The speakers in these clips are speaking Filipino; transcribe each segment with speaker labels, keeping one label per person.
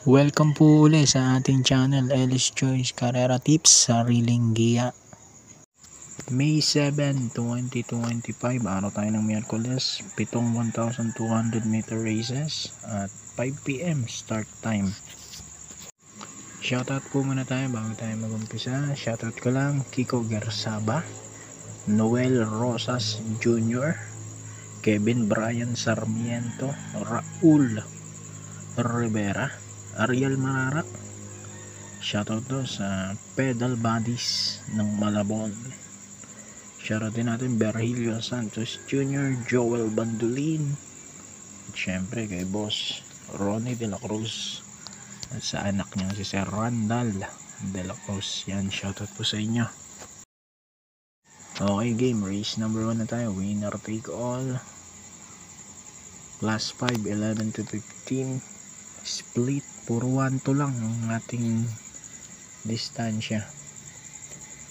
Speaker 1: Welcome po uli sa ating channel, Ellis Choice Carrera Tips, Sariling Giya. May 7, 2025, araw tayo ng Miyerkules, 1,200 meter races at 5 PM start time. Shoutout po muna tayo bago tayo mag-umpisa. Shoutout ko lang Kiko Garsaba, Noel Rosas Jr., Kevin Brian Sarmiento, Raul Rivera, Ariel Mararak. Shoutout to sa Pedal Buddies ng Malabon. Shoutout din natin Berhilio Santos Jr., Joel Bandulin, at syempre kay Boss Ronnie De La Cruz at sa anak niya si Sir Randall De La Cruz. Yan, shoutout po sa inyo. Okay, game race number 1 na tayo. Winner take all, class 5, 11 to 15 split. Puro 1-2 lang ang ating distansya.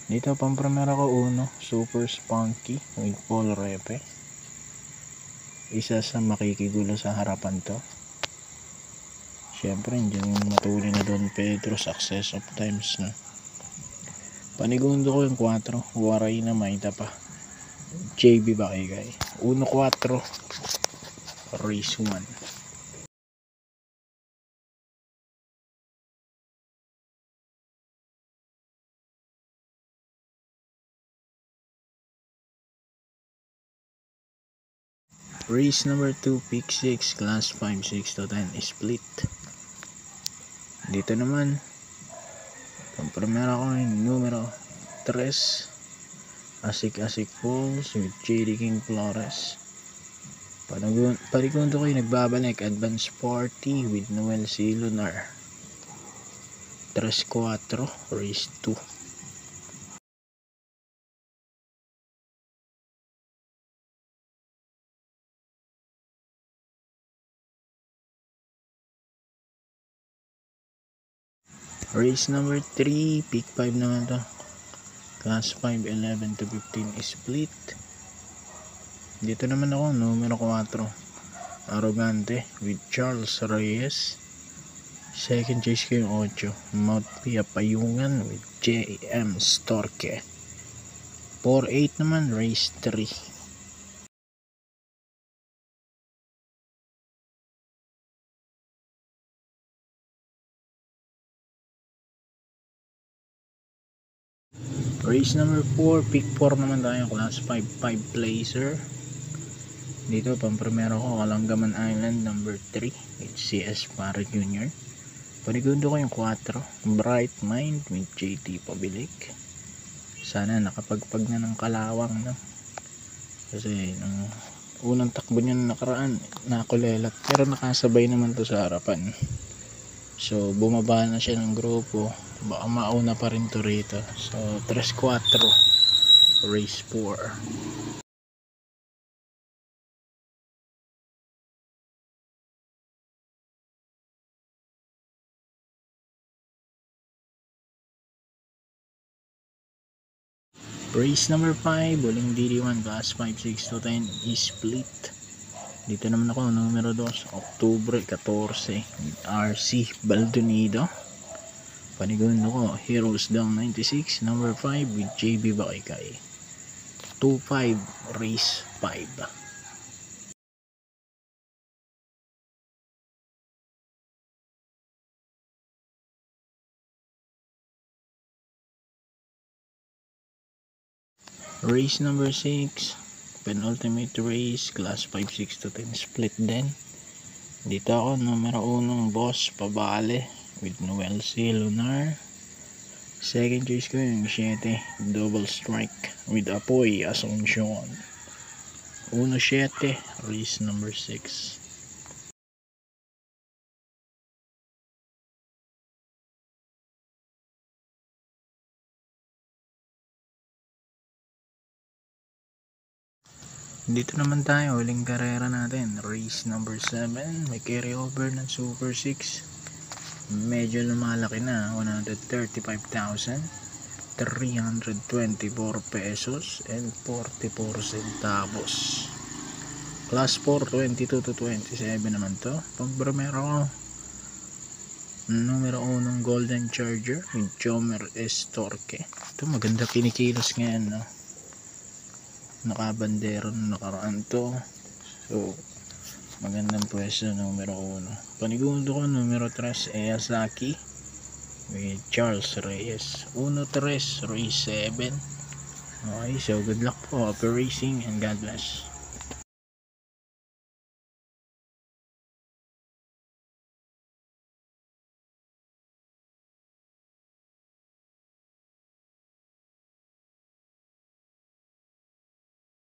Speaker 1: Dito pang primera ko, uno Super Spunky with Paul Repe. Isa sa makikigulo sa harapan to. Syempre dyan yung matuli na Don Pedro, Success of Times na. Panigundo ko yung 4 Waray na Maita pa, JB Bakigay. 1-4 race 1. Race number 2, pick 6, class 5, 6 to 10 split. Dito naman ang primera ko yung numero 3, Asik Falls with JD King Flores. Panigundo ko yung nagbabalik, Advance Party with Noel C. Lunar. 3-4 race 2. Race number 3, pick 5 naman to, class 5, 11 to 15 split. Dito naman ako numero 4, Arrogante with Charles Reyes. Second choice ko yung 8, Mount Pia Payungan with JM Storke. 4-8 naman race 3. Race number 4, pick 4 naman tayo, class 5, 5 placer. Dito pang primero ko, Kalanggaman Island number 3 with CS Para Jr. Panigundo ko yung 4, Bright Mind with JT Pabilik. Sana nakapagpag na ng kalawang, no? Kasi nung unang takbo niya nakaraan, nakulelat, pero nakasabay naman to sa harapan. So bumaba na siya ng grupo, baka mauna pa rin to rito. So 3-4 race 4. Race number 5, Buling DD1, class 5, 6 to 10 split. Dito naman ako numero 2, Octubre 14 with RC Baldonido. Panigundo ko, Heroes Down 96 number 5 with JB Bakikay. 2-5 race 5. Race number 6, penultimate race, class 5, 6 to 10 split din. Dito ako numero 1, Boss Pabale with Noel C. Lunar. Second choice ko yung 7, Double Strike with Apoy Asuncion. 1-7 race number 6. Dito naman tayo, huling karera natin, race number 7, may carry over ng Super 6. Medyo lumalaki na, 135,324 pesos and 44 centavos. Class 4, 22 to 27 naman to. Pag bromero ko, Numero 1 Golden Charger with Jomer S. Torque. Ito maganda kinikilos ngayon, no? Nakabandero na nakaraan to. So, magandang pwesto numero 1. Panigundo ko numero 3 Eyasaki with Charles Reyes. 1-3 Race 7. Okay, so good luck po. Happy racing and God bless.